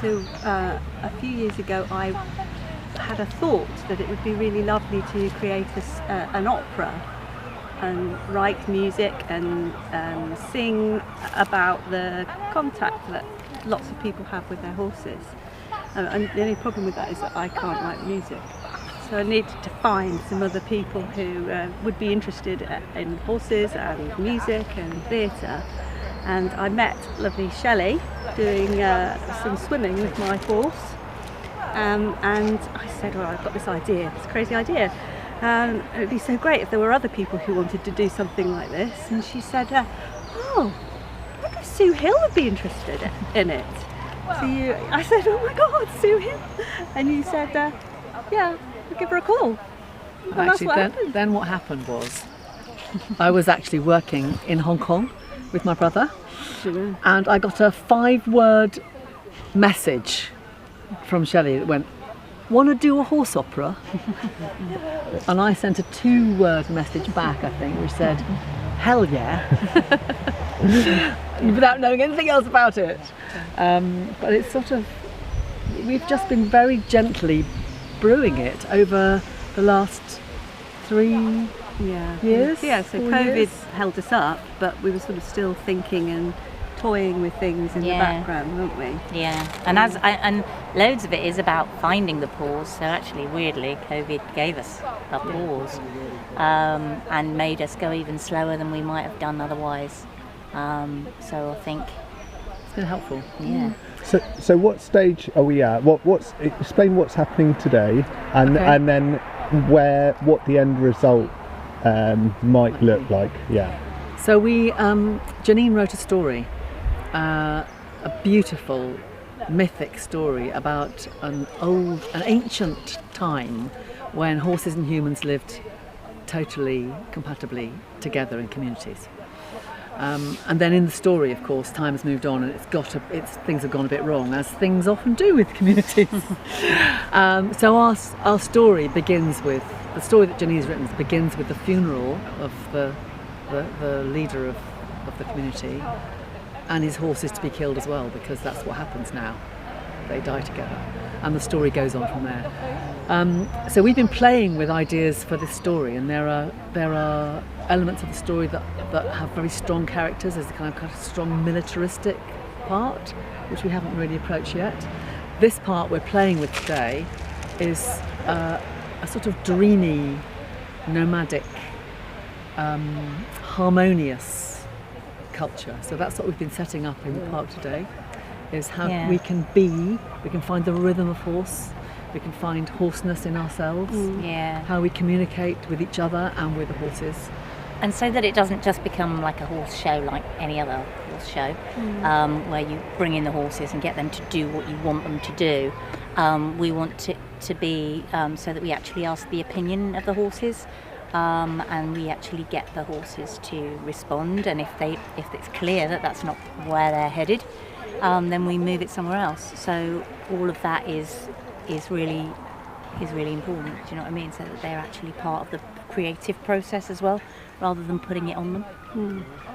So a few years ago I had a thought that it would be really lovely to create an opera and write music and sing about the contact that lots of people have with their horses. And the only problem with that is that I can't write music. So I needed to find some other people who would be interested in horses and music and theatre. And I met lovely Shelley doing some swimming with my horse. And I said, well, I've got this idea, this crazy idea. It would be so great if there were other people who wanted to do something like this. And she said, oh, I wonder if Sue Hill would be interested in it. So I said, oh my God, Sue Hill. And you said, yeah, I'll give her a call. And actually, then what happened was I was actually working in Hong Kong with my brother, and I got a 5-word message from Shelley that went, want to do a horse opera? And I sent a 2-word message back, I think, which said, hell yeah, without knowing anything else about it. But it's sort of, we've just been very gently brewing it over the last 3 years. Yeah, so COVID held us up, but we were sort of still thinking and toying with things in the background, weren't we? Yeah, and loads of it is about finding the pause. So actually, weirdly, COVID gave us a pause and made us go even slower than we might have done otherwise. So I think it's been helpful. Yeah. So what stage are we at? Explain what's happening today, and then what the end result might look like. Yeah. So Janine wrote a story, a beautiful mythic story about an ancient time when horses and humans lived totally compatibly together in communities. And then in the story, of course, time has moved on and things have gone a bit wrong, as things often do with communities. So our story begins with, the story that Janine's written begins with the funeral of the leader of the community, and his horse is to be killed as well, because that's what happens now. They die together, and the story goes on from there. So we've been playing with ideas for this story, and there are elements of the story that have very strong characters. There's a kind of strong militaristic part, which we haven't really approached yet. This part we're playing with today is a sort of dreamy, nomadic, harmonious culture. So that's what we've been setting up in the park today, is how we can find the rhythm of horse, we can find horseness in ourselves, how we communicate with each other and with the horses. And so that it doesn't just become like a horse show like any other horse show, where you bring in the horses and get them to do what you want them to do. We want it to be so that we actually ask the opinion of the horses, and we actually get the horses to respond. And if it's clear that that's not where they're headed, then we move it somewhere else. So all of that is really important. Do you know what I mean? So that they're actually part of the creative process as well, rather than putting it on them.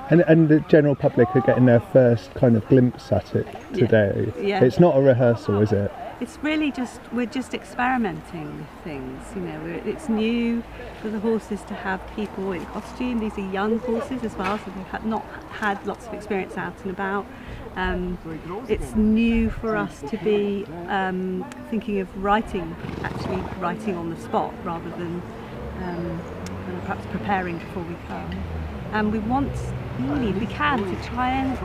And the general public are getting their first kind of glimpse at it today. Yeah. It's not a rehearsal, is it? It's really we're just experimenting with things, you know. It's new for the horses to have people in costume. These are young horses as well, so they've not had lots of experience out and about. It's new for us to be thinking of writing on the spot rather than perhaps preparing before we come. And we want, really, if we can, to try and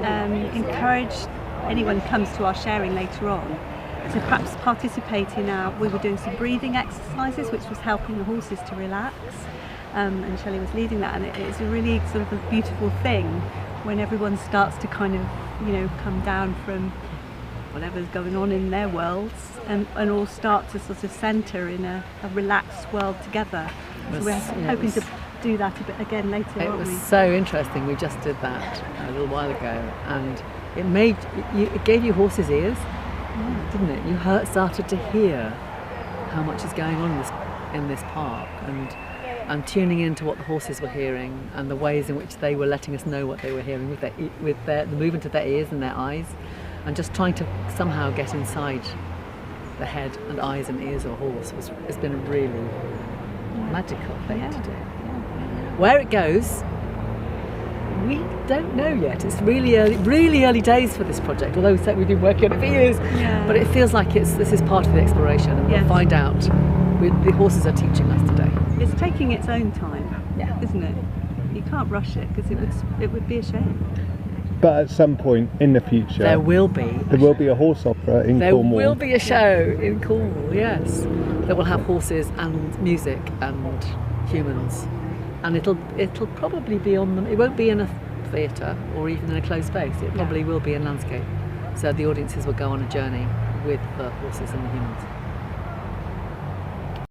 encourage anyone who comes to our sharing later on to perhaps participate in we were doing some breathing exercises, which was helping the horses to relax, and Shelley was leading that, and it's a really sort of a beautiful thing when everyone starts to kind of, you know, come down from whatever's going on in their worlds and all start to sort of centre in a relaxed world together. So we're hoping to do that a bit again later, It was so interesting. We just did that a little while ago, and it gave you horses' ears, didn't it? You started to hear how much is going on in this park, and tuning into what the horses were hearing and the ways in which they were letting us know what they were hearing with the movement of their ears and their eyes. and just trying to somehow get inside the head and eyes and ears of a horse has been a really magical thing to do. Where it goes, we don't know yet. It's really early days for this project, although we've been working on it for years. Yeah. But it feels like this is part of the exploration, and we'll find out. The horses are teaching us today. It's taking its own time, Yeah. isn't it? You can't rush it because it would be a shame. But at some point in the future, There will be a horse opera in There Cornwall. will be a show in Cornwall, yes, that will have horses and music and humans, and it'll probably be on them. It won't be in a theatre or even in a closed space. It probably will be in landscape, so the audiences will go on a journey with the horses and the humans.